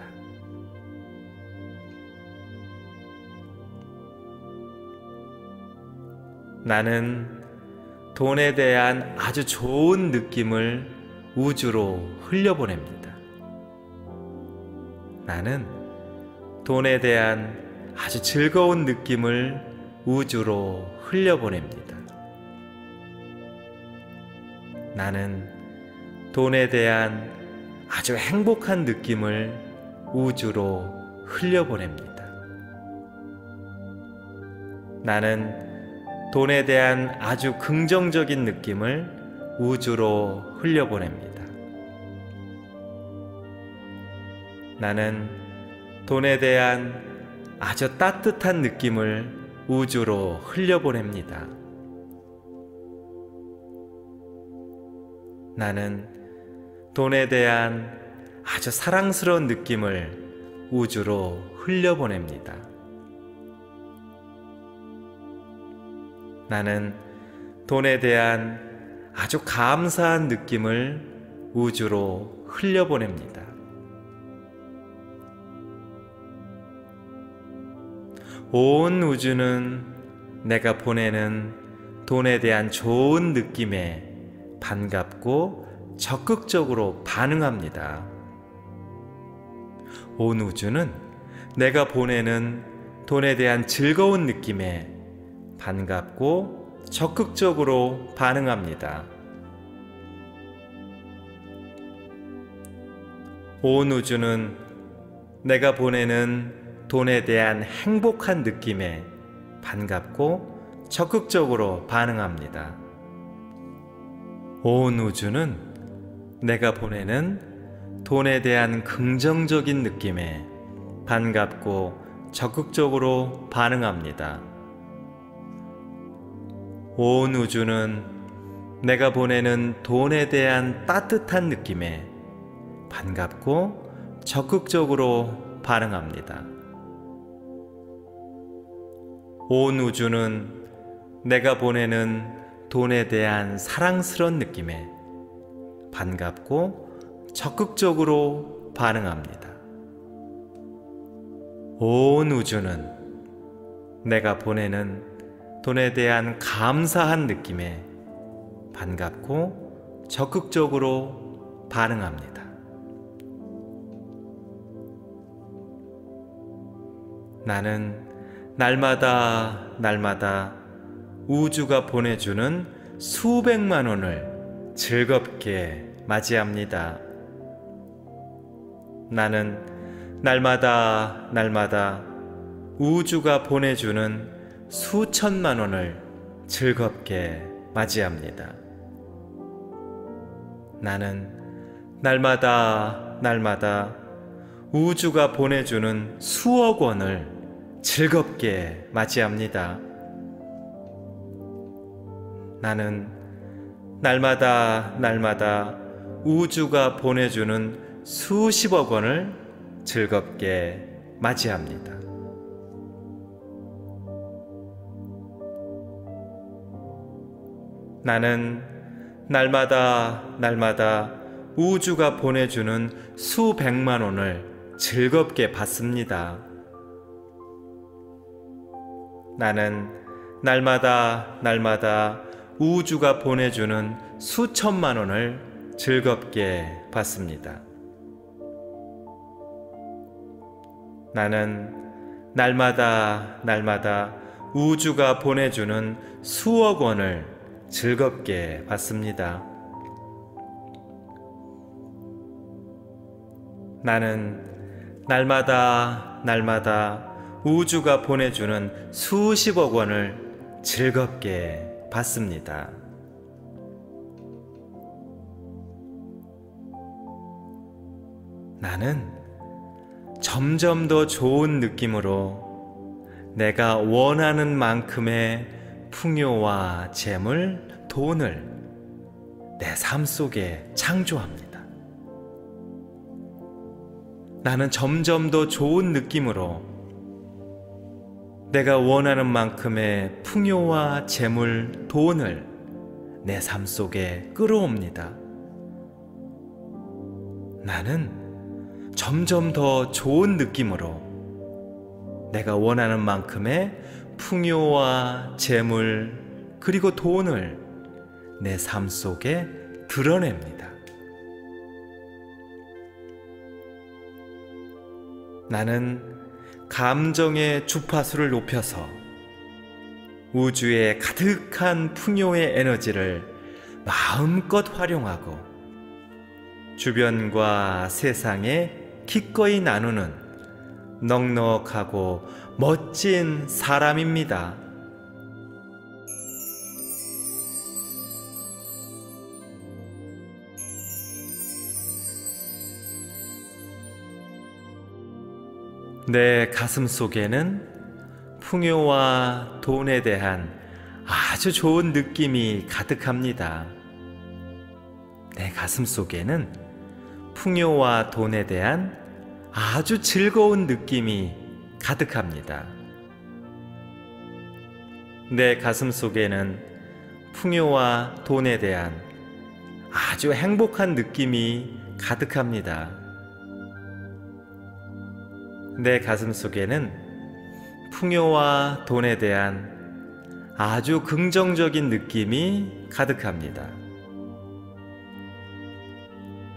나는 돈에 대한 아주 좋은 느낌을 우주로 흘려보냅니다. 나는 돈에 대한 아주 즐거운 느낌을 우주로 흘려보냅니다. 나는 돈에 대한 아주 행복한 느낌을 우주로 흘려보냅니다. 나는 돈에 대한 아주 긍정적인 느낌을 우주로 흘려보냅니다. 나는 돈에 대한 아주 따뜻한 느낌을 우주로 흘려보냅니다. 나는 돈에 대한 아주 사랑스러운 느낌을 우주로 흘려보냅니다. 나는 돈에 대한 아주 감사한 느낌을 우주로 흘려보냅니다. 온 우주는 내가 보내는 돈에 대한 좋은 느낌에 반갑고 적극적으로 반응합니다. 온 우주는 내가 보내는 돈에 대한 즐거운 느낌에 반갑고 적극적으로 반응합니다. 온 우주는 내가 보내는 돈에 대한 행복한 느낌에 반갑고 적극적으로 반응합니다. 온 우주는 내가 보내는 돈에 대한 긍정적인 느낌에 반갑고 적극적으로 반응합니다. 온 우주는 내가 보내는 돈에 대한 따뜻한 느낌에 반갑고 적극적으로 반응합니다. 온 우주는 내가 보내는 돈에 대한 사랑스러운 느낌에 반갑고 적극적으로 반응합니다. 온 우주는 내가 보내는 돈에 대한 감사한 느낌에 반갑고 적극적으로 반응합니다. 나는 날마다 우주가 보내주는 수백만 원을 즐겁게 맞이합니다. 나는 날마다 우주가 보내주는 수천만 원을 즐겁게 맞이합니다. 나는 날마다 우주가 보내주는 수억 원을 즐겁게 맞이합니다. 나는 날마다 우주가 보내주는 수십억 원을 즐겁게 맞이합니다. 나는 날마다 우주가 보내주는 수백만 원을 즐겁게 받습니다. 나는 날마다 우주가 보내주는 수천만 원을 즐겁게 받습니다. 나는 날마다 우주가 보내주는 수억 원을 즐겁게 받습니다. 나는 날마다 우주가 보내주는 수십억 원을 즐겁게 받습니다. 나는 점점 더 좋은 느낌으로 내가 원하는 만큼의 풍요와 재물, 돈을 내 삶 속에 창조합니다. 나는 점점 더 좋은 느낌으로 내가 원하는 만큼의 풍요와 재물, 돈을 내 삶 속에 끌어옵니다. 나는 점점 더 좋은 느낌으로 내가 원하는 만큼의 풍요와 재물 그리고 돈을 내 삶 속에 드러냅니다. 나는 감정의 주파수를 높여서 우주의 가득한 풍요의 에너지를 마음껏 활용하고 주변과 세상에 기꺼이 나누는 넉넉하고 멋진 사람입니다. 내 가슴 속에는 풍요와 돈에 대한 아주 좋은 느낌이 가득합니다. 내 가슴 속에는 풍요와 돈에 대한 아주 즐거운 느낌이 가득합니다. 내 가슴 속에는 풍요와 돈에 대한 아주 행복한 느낌이 가득합니다. 내 가슴 속에는 풍요와 돈에 대한 아주 긍정적인 느낌이 가득합니다.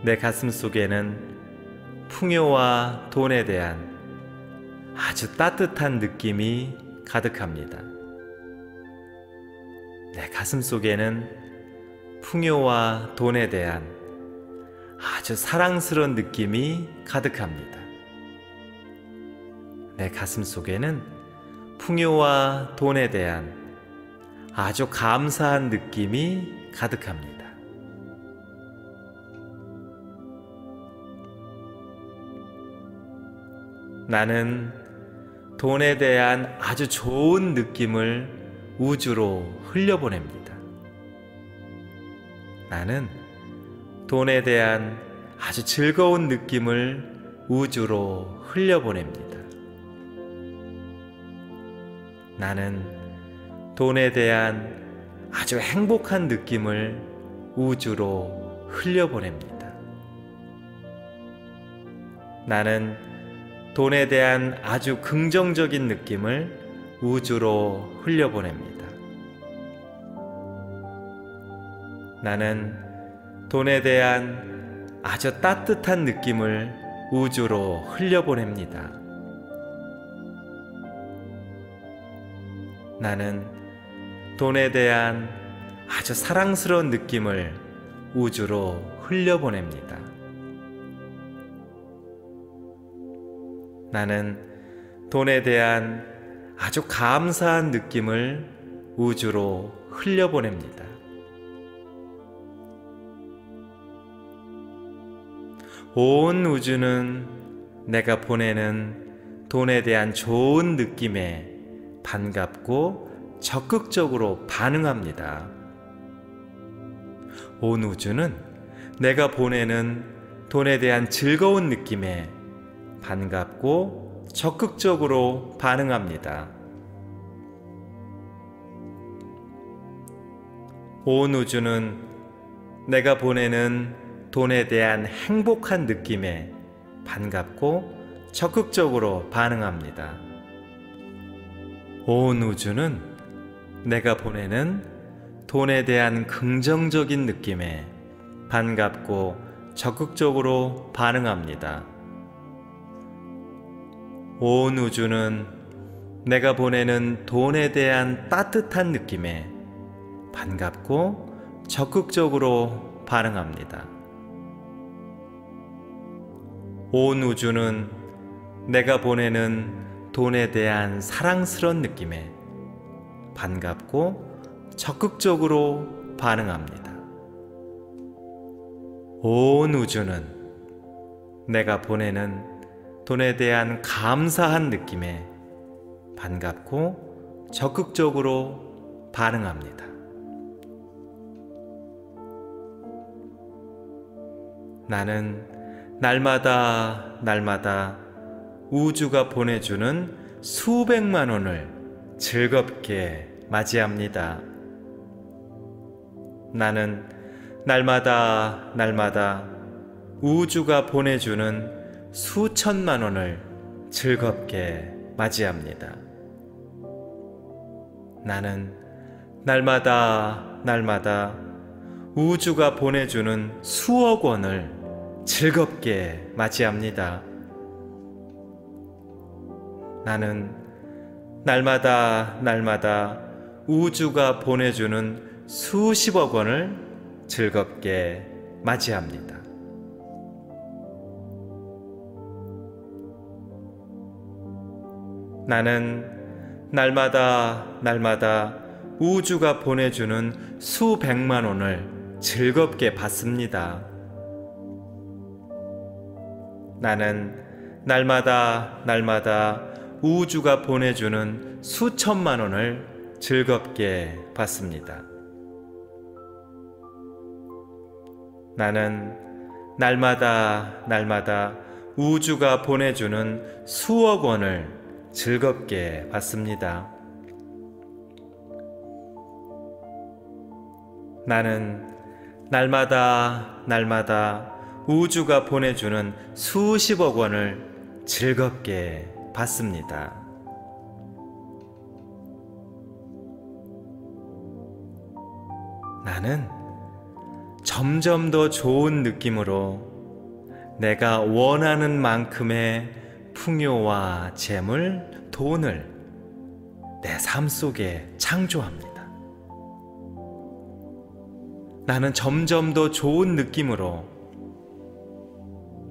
내 가슴 속에는 풍요와 돈에 대한 아주 따뜻한 느낌이 가득합니다. 내 가슴 속에는 풍요와 돈에 대한 아주 사랑스러운 느낌이 가득합니다. 내 가슴 속에는 풍요와 돈에 대한 아주 감사한 느낌이 가득합니다. 나는 돈에 대한 아주 좋은 느낌을 우주로 흘려보냅니다. 나는 돈에 대한 아주 즐거운 느낌을 우주로 흘려보냅니다. 나는 돈에 대한 아주 행복한 느낌을 우주로 흘려보냅니다. 나는 돈에 대한 아주 긍정적인 느낌을 우주로 흘려보냅니다. 나는 돈에 대한 아주 따뜻한 느낌을 우주로 흘려보냅니다. 나는 돈에 대한 아주 사랑스러운 느낌을 우주로 흘려보냅니다. 나는 돈에 대한 아주 감사한 느낌을 우주로 흘려보냅니다. 온 우주는 내가 보내는 돈에 대한 좋은 느낌에 반갑고 적극적으로 반응합니다. 온 우주는 내가 보내는 돈에 대한 즐거운 느낌에 반갑고 적극적으로 반응합니다. 온 우주는 내가 보내는 돈에 대한 행복한 느낌에 반갑고 적극적으로 반응합니다. 온 우주는 내가 보내는 돈에 대한 긍정적인 느낌에 반갑고 적극적으로 반응합니다. 온 우주는 내가 보내는 돈에 대한 따뜻한 느낌에 반갑고 적극적으로 반응합니다. 온 우주는 내가 보내는 돈에 대한 사랑스러운 느낌에 반갑고 적극적으로 반응합니다. 온 우주는 내가 보내는 돈에 대한 감사한 느낌에 반갑고 적극적으로 반응합니다. 나는 날마다 우주가 보내주는 수백만 원을 즐겁게 맞이합니다. 나는 날마다 우주가 보내주는 수천만 원을 즐겁게 맞이합니다. 나는 날마다 우주가 보내주는 수억 원을 즐겁게 맞이합니다. 나는 날마다 우주가 보내주는 수십억 원을 즐겁게 맞이합니다. 나는 날마다 우주가 보내주는 수백만 원을 즐겁게 받습니다. 나는 날마다 우주가 보내주는 수천만 원을 즐겁게 받습니다. 나는 날마다 우주가 보내주는 수억 원을 즐겁게 받습니다. 나는 날마다 우주가 보내주는 수십억 원을 즐겁게 받습니다. 나는 점점 더 좋은 느낌으로 내가 원하는 만큼의 풍요와 재물, 돈을 내 삶 속에 창조합니다. 나는 점점 더 좋은 느낌으로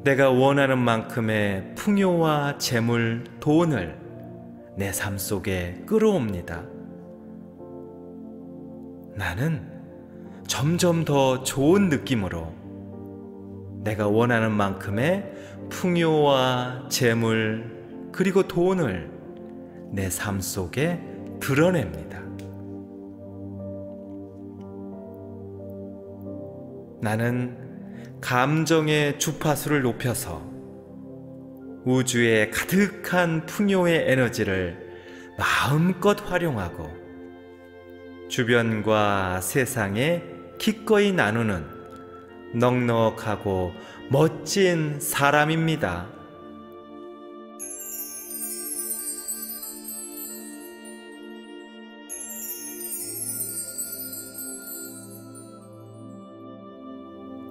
내가 원하는 만큼의 풍요와 재물, 돈을 내 삶 속에 끌어옵니다. 나는 점점 더 좋은 느낌으로 내가 원하는 만큼의 풍요와 재물 그리고 돈을 내 삶 속에 드러냅니다. 나는 감정의 주파수를 높여서 우주의 가득한 풍요의 에너지를 마음껏 활용하고 주변과 세상에 기꺼이 나누는 넉넉하고 멋진 사람입니다.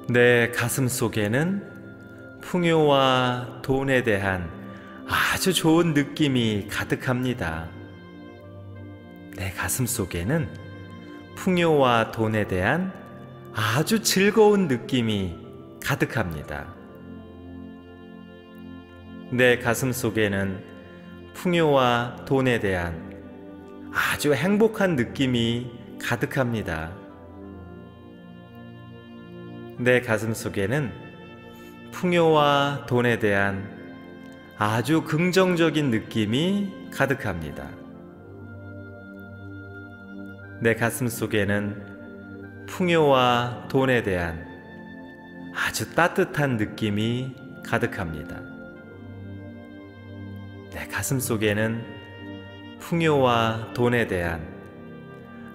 내 가슴 속에는 풍요와 돈에 대한 아주 좋은 느낌이 가득합니다. 내 가슴 속에는 풍요와 돈에 대한 아주 즐거운 느낌이 가득합니다. 내 가슴 속에는 풍요와 돈에 대한 아주 행복한 느낌이 가득합니다. 내 가슴 속에는 풍요와 돈에 대한 아주 긍정적인 느낌이 가득합니다. 내 가슴 속에는 풍요와 돈에 대한 아주 따뜻한 느낌이 가득합니다. 내 가슴 속에는 풍요와 돈에 대한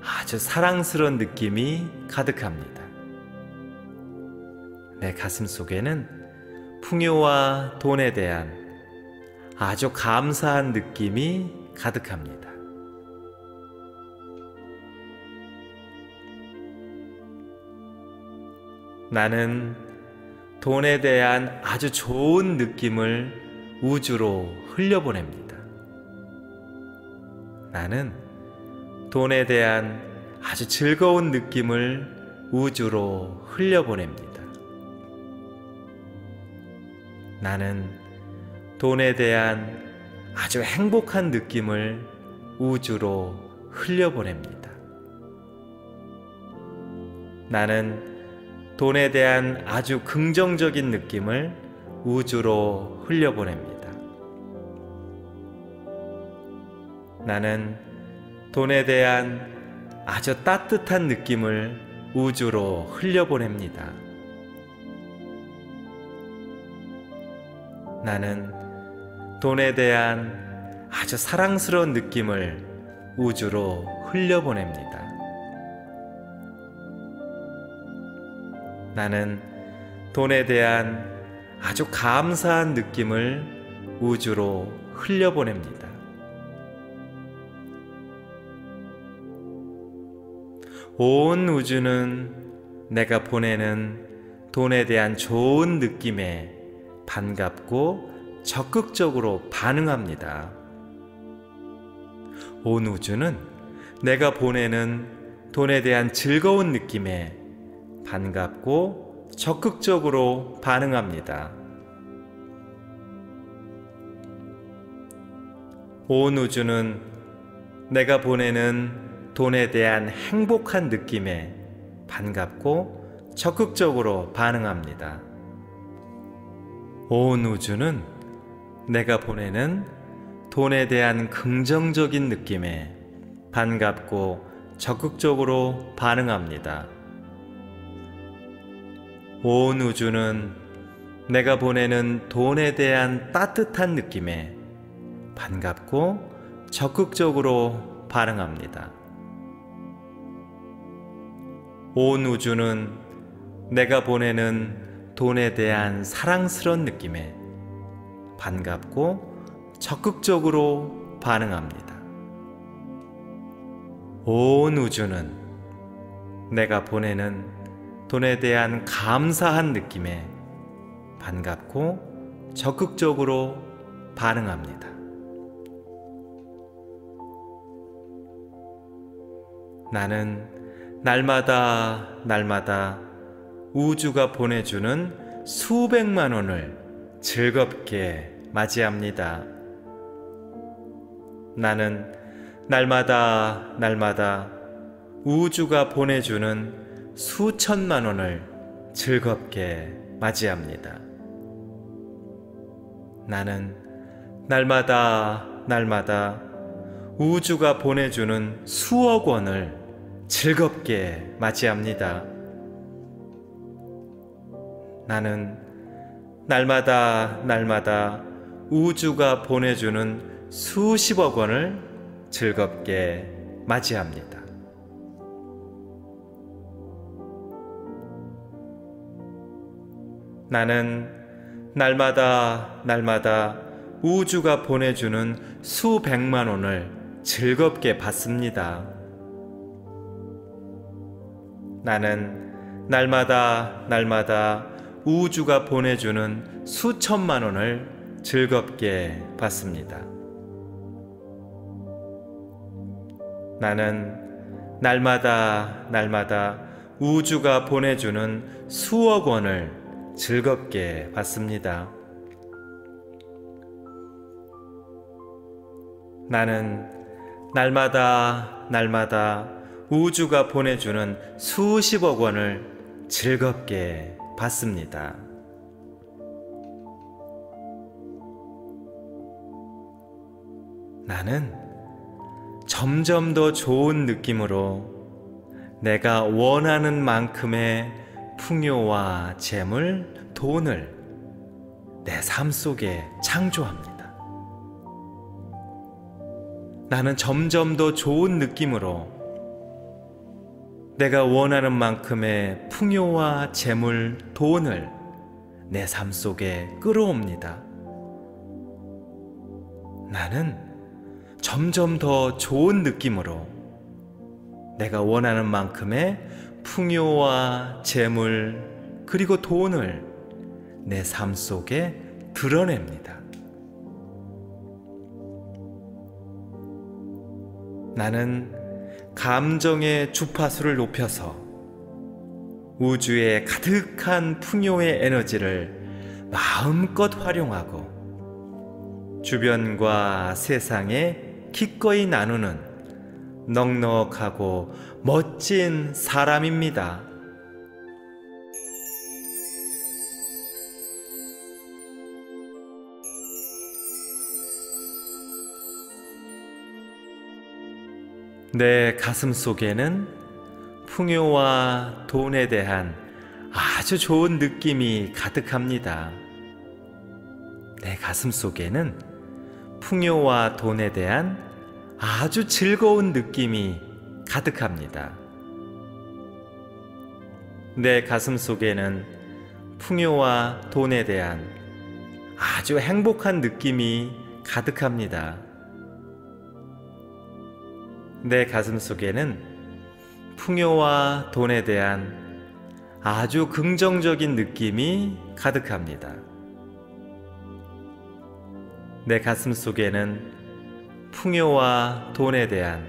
아주 사랑스러운 느낌이 가득합니다. 내 가슴 속에는 풍요와 돈에 대한 아주 감사한 느낌이 가득합니다. 나는 돈에 대한 아주 좋은 느낌을 우주로 흘려보냅니다. 나는 돈에 대한 아주 즐거운 느낌을 우주로 흘려보냅니다. 나는 돈에 대한 아주 행복한 느낌을 우주로 흘려보냅니다. 나는 돈에 대한 아주 긍정적인 느낌을 우주로 흘려보냅니다. 나는 돈에 대한 아주 따뜻한 느낌을 우주로 흘려보냅니다. 나는 돈에 대한 아주 사랑스러운 느낌을 우주로 흘려보냅니다. 나는 돈에 대한 아주 감사한 느낌을 우주로 흘려보냅니다. 온 우주는 내가 보내는 돈에 대한 좋은 느낌에 반갑고 적극적으로 반응합니다. 온 우주는 내가 보내는 돈에 대한 즐거운 느낌에 반갑고 적극적으로 반응합니다. 온 우주는 내가 보내는 돈에 대한 행복한 느낌에 반갑고 적극적으로 반응합니다. 온 우주는 내가 보내는 돈에 대한 긍정적인 느낌에 반갑고 적극적으로 반응합니다. 온 우주는 내가 보내는 돈에 대한 따뜻한 느낌에 반갑고 적극적으로 반응합니다. 온 우주는 내가 보내는 돈에 대한 사랑스러운 느낌에 반갑고 적극적으로 반응합니다. 온 우주는 내가 보내는 돈에 대한 감사한 느낌에 반갑고 적극적으로 반응합니다. 나는 날마다 우주가 보내주는 수백만 원을 즐겁게 맞이합니다. 나는 날마다 우주가 보내주는 수천만 원을 즐겁게 맞이합니다. 나는 날마다 우주가 보내주는 수억 원을 즐겁게 맞이합니다. 나는 날마다 우주가 보내주는 수십억 원을 즐겁게 맞이합니다. 나는 날마다 우주가 보내주는 수백만 원을 즐겁게 받습니다. 나는 날마다 우주가 보내주는 수천만 원을 즐겁게 받습니다. 나는 날마다 우주가 보내주는 수억 원을 즐겁게 받습니다. 나는 날마다 우주가 보내주는 수십억 원을 즐겁게 받습니다. 나는 점점 더 좋은 느낌으로 내가 원하는 만큼의 풍요와 재물, 돈을 내 삶 속에 창조합니다. 나는 점점 더 좋은 느낌으로 내가 원하는 만큼의 풍요와 재물, 돈을 내 삶 속에 끌어옵니다. 나는 점점 더 좋은 느낌으로 내가 원하는 만큼의 풍요와 재물 그리고 돈을 내 삶 속에 드러냅니다. 나는 감정의 주파수를 높여서 우주의 가득한 풍요의 에너지를 마음껏 활용하고 주변과 세상에 기꺼이 나누는 넉넉하고 멋진 사람입니다. 내 가슴 속에는 풍요와 돈에 대한 아주 좋은 느낌이 가득합니다. 내 가슴 속에는 풍요와 돈에 대한 아주 즐거운 느낌이 가득합니다. 내 가슴 속에는 풍요와 돈에 대한 아주 행복한 느낌이 가득합니다. 내 가슴 속에는 풍요와 돈에 대한 아주 긍정적인 느낌이 가득합니다. 내 가슴 속에는 풍요와 돈에 대한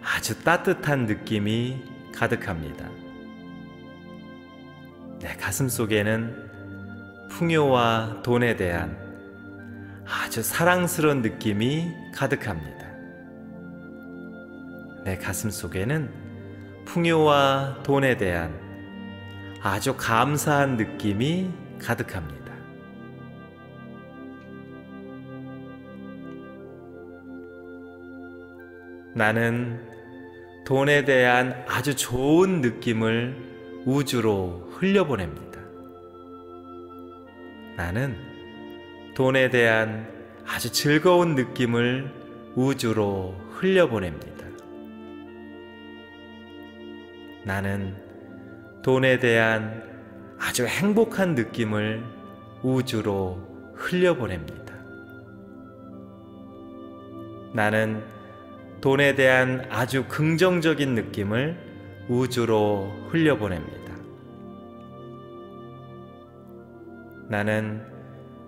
아주 따뜻한 느낌이 가득합니다. 내 가슴 속에는 풍요와 돈에 대한 아주 사랑스러운 느낌이 가득합니다. 내 가슴 속에는 풍요와 돈에 대한 아주 감사한 느낌이 가득합니다. 나는 돈에 대한 아주 좋은 느낌을 우주로 흘려보냅니다. 나는 돈에 대한 아주 즐거운 느낌을 우주로 흘려보냅니다. 나는 돈에 대한 아주 행복한 느낌을 우주로 흘려보냅니다. 나는 돈에 대한 아주 긍정적인 느낌을 우주로 흘려보냅니다. 나는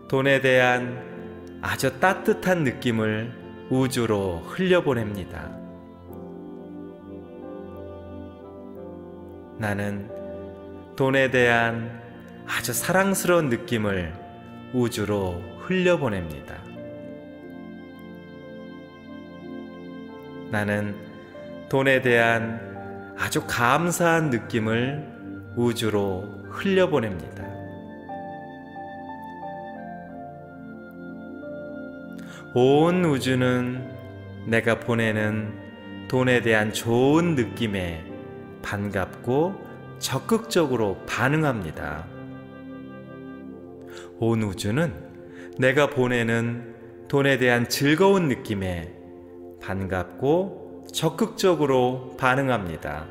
돈에 대한 아주 따뜻한 느낌을 우주로 흘려보냅니다. 나는 돈에 대한 아주 사랑스러운 느낌을 우주로 흘려보냅니다. 나는 돈에 대한 아주 감사한 느낌을 우주로 흘려보냅니다. 온 우주는 내가 보내는 돈에 대한 좋은 느낌에 반갑고 적극적으로 반응합니다. 온 우주는 내가 보내는 돈에 대한 즐거운 느낌에 반갑고 적극적으로 반응합니다.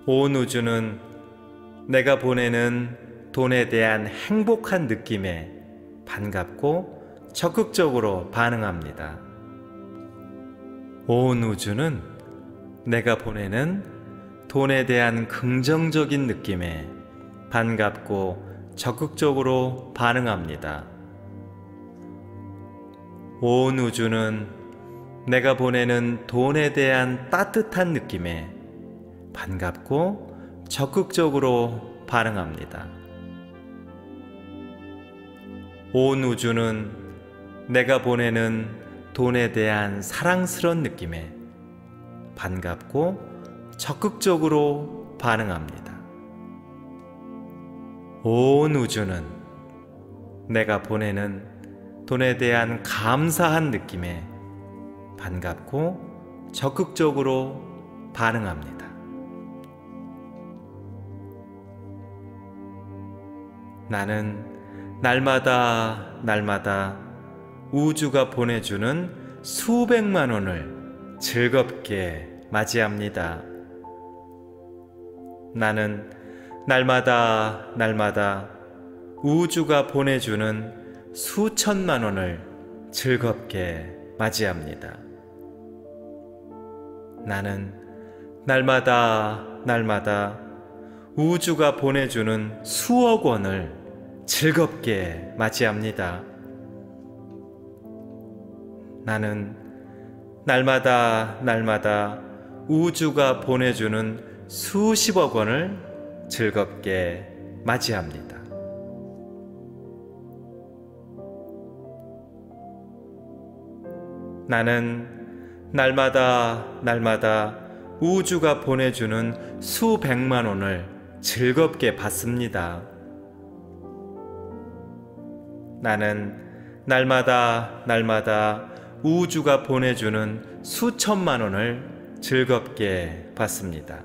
온 우주는 내가 보내는 돈에 대한 행복한 느낌에 반갑고 적극적으로 반응합니다. 온 우주는 내가 보내는 돈에 대한 긍정적인 느낌에 반갑고 적극적으로 반응합니다. 온 우주는 내가 보내는 돈에 대한 따뜻한 느낌에 반갑고 적극적으로 반응합니다. 온 우주는 내가 보내는 돈에 대한 사랑스러운 느낌에 반갑고 적극적으로 반응합니다. 온 우주는 내가 보내는 돈에 대한 감사한 느낌에 반갑고 적극적으로 반응합니다. 나는 날마다 우주가 보내주는 수백만 원을 즐겁게 맞이합니다. 나는 날마다 우주가 보내주는 수천만 원을 즐겁게 맞이합니다. 나는 날마다 우주가 보내주는 수억 원을 즐겁게 맞이합니다. 나는 날마다 우주가 보내주는 수십억 원을 즐겁게 맞이합니다. 나는 날마다 우주가 보내주는 수백만 원을 즐겁게 받습니다. 나는 날마다 우주가 보내주는 수천만 원을 즐겁게 받습니다.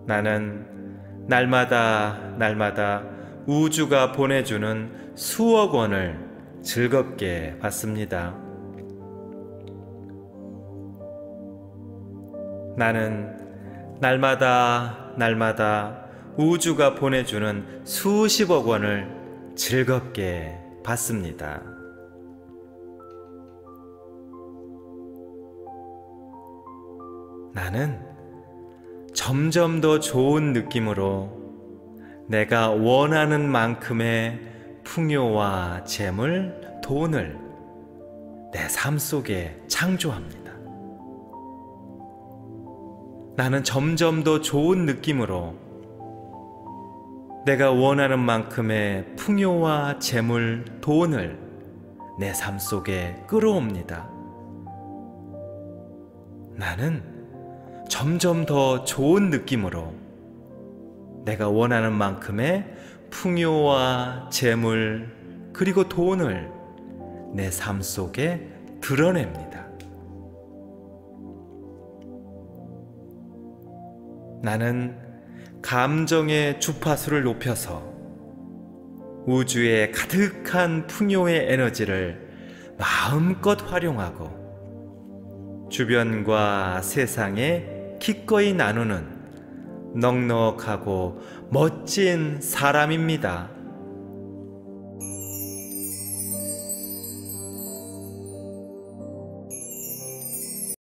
나는 날마다 우주가 보내주는 수억 원을 즐겁게 받습니다. 나는 날마다 우주가 보내주는 수십억 원을 즐겁게 받습니다. 나는 점점 더 좋은 느낌으로 내가 원하는 만큼의 풍요와 재물, 돈을 내 삶 속에 창조합니다. 나는 점점 더 좋은 느낌으로 내가 원하는 만큼의 풍요와 재물, 돈을 내 삶 속에 끌어옵니다. 나는 점점 더 좋은 느낌으로 내가 원하는 만큼의 풍요와 재물 그리고 돈을 내 삶 속에 드러냅니다. 나는 감정의 주파수를 높여서 우주의 가득한 풍요의 에너지를 마음껏 활용하고 주변과 세상에 기꺼이 나누는 넉넉하고 멋진 사람입니다.